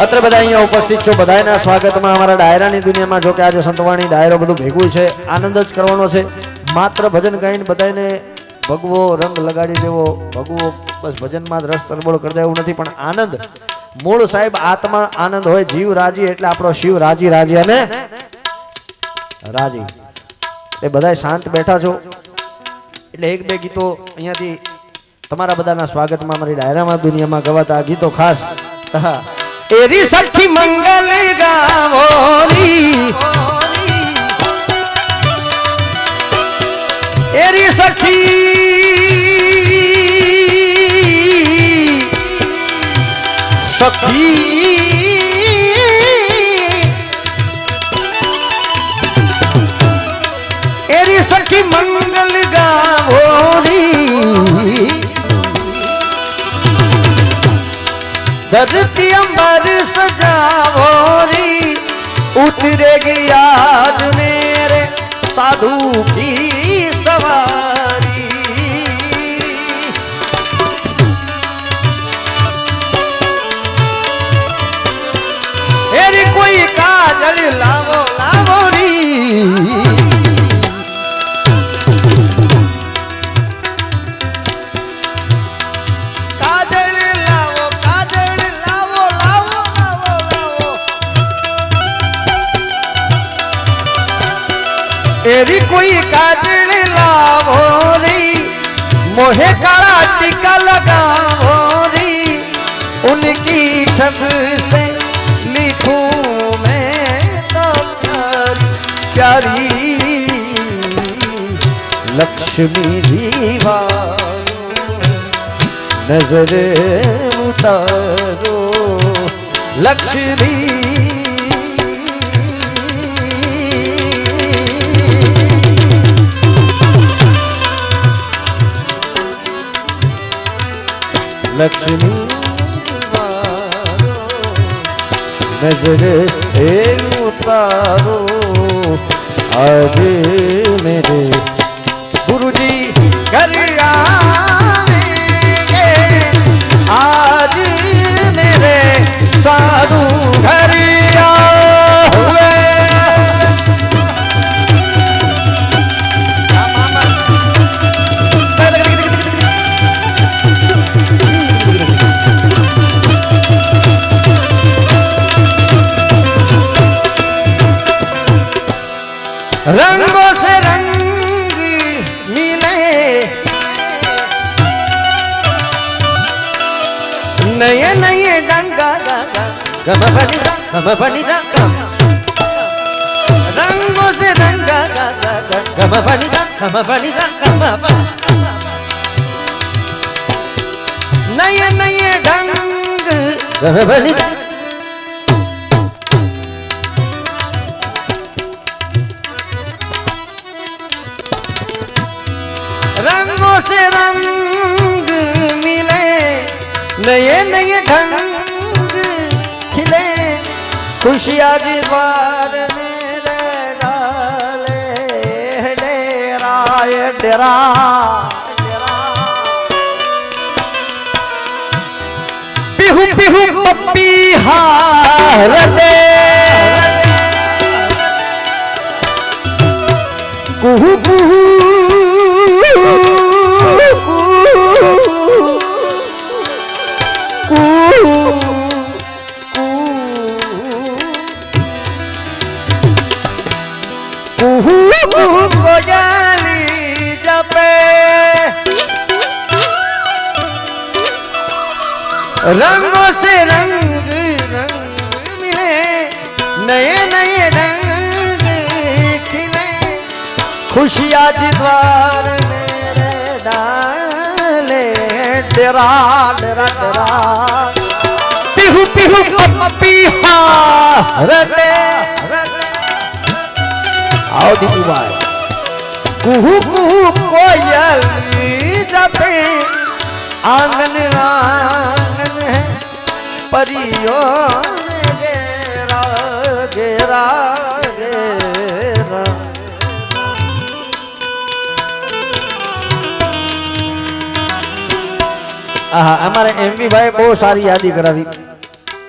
અત્રે બધા અહીંયા ઉપસ્થિત છો બધાના સ્વાગતમાં અમારા ડાયરાની દુનિયામાં જો કે આજે સંતવાણી ડાયરો બધું ભેગું છે આનંદ જ કરવાનો છે માત્ર ભજન ગાઈને બધાને ભગવો રંગ લગાડી દેવો ભગવો બસ ભજનમાં જ રસ તરબોળ કરી દેવું નથી પણ આનંદ મૂળ સાહેબ આત્મા આનંદ હોય જીવ રાજી એટલે આપણો શિવ રાજી રાજી અને રાજી એ બધા શાંત બેઠા છો એટલે એક બે ગીતો અહીંયાથી તમારા બધાના સ્વાગતમાં અમારી ડાયરામાં દુનિયામાં ગવાતા ગીતો ખાસ એરી સખી મંગલ ગાવોરી એરી સખી સખી એરી સખી મંગલ ગાવોરી धरती अंबर सजावोरी उतरेगी आज मेरे साधु की सवारी मेरी कोई काजल लावो लावोरी एरी कोई काजल लावो री मोहे काला टीका लगावो री उनकी छब से लिखूं मैं तो प्यारी प्यारी लक्ष्मी दीवार नजर उतारो लक्ष्मी लक्ष्मी नजर उतारो आज मेरे गुरुजी घर आएंगे आज मेरे साधु घर रंगों से रंग मिले नए नए गंगा गम बनी जा रंगों से रंगा गम बनी जा नए नए ढंग गम बनी जा रंगों से रंग मिले नए नए ढंग खिले खुशियाँ दीवार मेरे डाले डेरा डेरा पिहू पिहू पप्पी हार दे कुहू कुहू कोयली जपे रंगों से रंग मिले नए नए रंग खिले खुशियाँ द्वार मेरे डाले डेरा डेरा डेरा पिहू पिहू पप्पी हारते आओ दीपू भाई कुहू कुहू कोयली जपे आंगन आंगन है परियों ने घेरा घेरा घेरा અમારે એમવી ભાઈ બહુ સારી યાદી કરાવી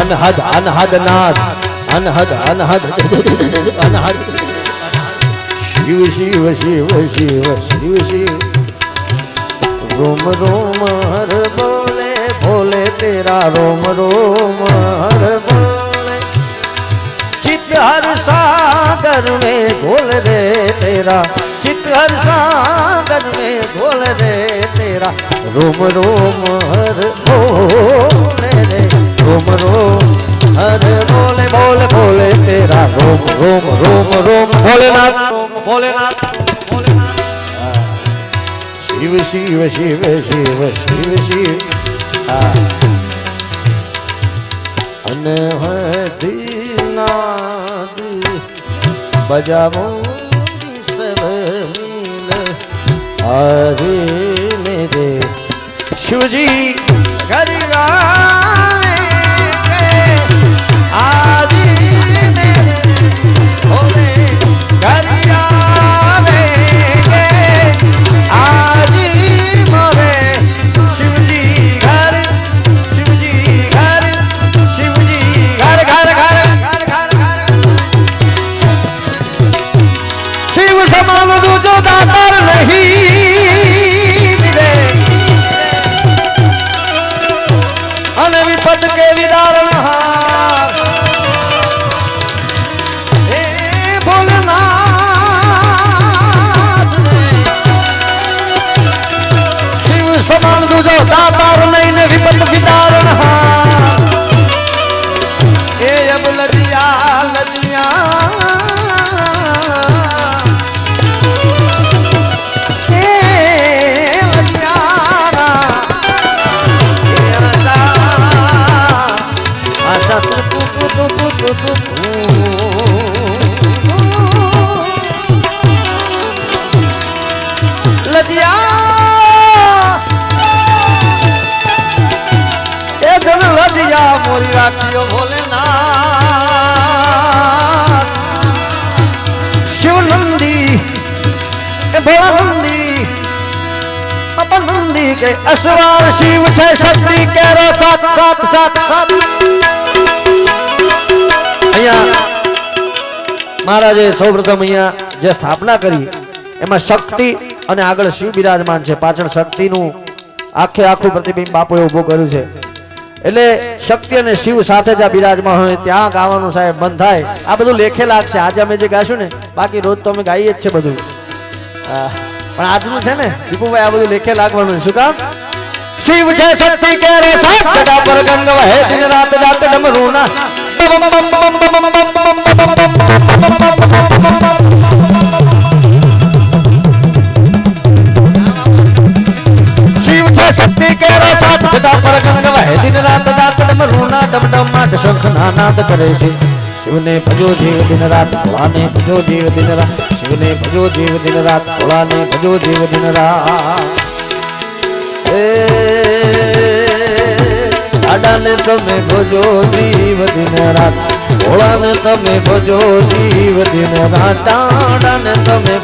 અનહદ અનહદ નાદ અનહદ અનહદ અનહદ શિવ શિવ શિવ શિવ શિવ શિવ રોમ રોમ હર બોલે ભોલે તેરા રોમ રોમ હર બોલે चित हर सागर में घोल रे तेरा चित हर सागर में घोल रे तेरा रोम रोम हर बोले रे रोम रोम हर बोले बोले बोले तेरा रोम रोम रोम रोम भोलेनाथ भोलेनाथ भोलेनाथ शिव शिव शिव शिव शिव शिव नाद बजावो सब मीन अरे मेरे शिवजी घर आदि मेरे भोले घर आदि मोरे शिवजी घर शिवजी घर शिवजी घर घर घर शिव समान दूजो दातार नहीं मिले अन विपद के विदारण हार हे भोलेनाथ शिव समान दूजो दातार नहीं ने विपद विदारण हार हे अब लदिया लदिया लदिया ए जन लदिया मोरी राखियो भोलेनाथ शिव नंदी ए भोला नंदी अपन नंदी के असवार शिव छे शक्ति केरो साथ साथ साथ साथ महाराजे सौप्रथम अहिया जे स्थापना करी एमा शक्ति અને આગળ શિવ બિરાજમાન છે પાછળ શક્તિનું આખે આખું પ્રતિબિંબ બાપુએ ઊભું કર્યું છે એટલે શક્તિ અને શિવ સાથે જ બિરાજમાન હોય ત્યાં ગાવાનું સાહેબ બંધ થાય આ બધું લેખે લાગશે આજે અમે જે ગાશું ને બાકી રોજ તો અમે ગાઈએ જ છે બધું પણ આજનું છે ને દીપુભાઈ આ બધું લેખે લાગવાનું શું કામ शिव जय शक्ति के साथ जगह पर गंग वहे दिन रात जात डमरूना शिव जय शक्ति के साथ जगह पर गंग वहे दिन रात जात डमरूना डम डम माट शंख नाद करे शिव ने भजो जीव दिन रात भोला ने भजो जीव दिन रात शिव ने भजो जीव दिन रात भोला ने भजो जीव दिन रात आडाने तमे भजो जीव दिन रात भोला ने तमे भजो जीव दिन रात आडाने तमे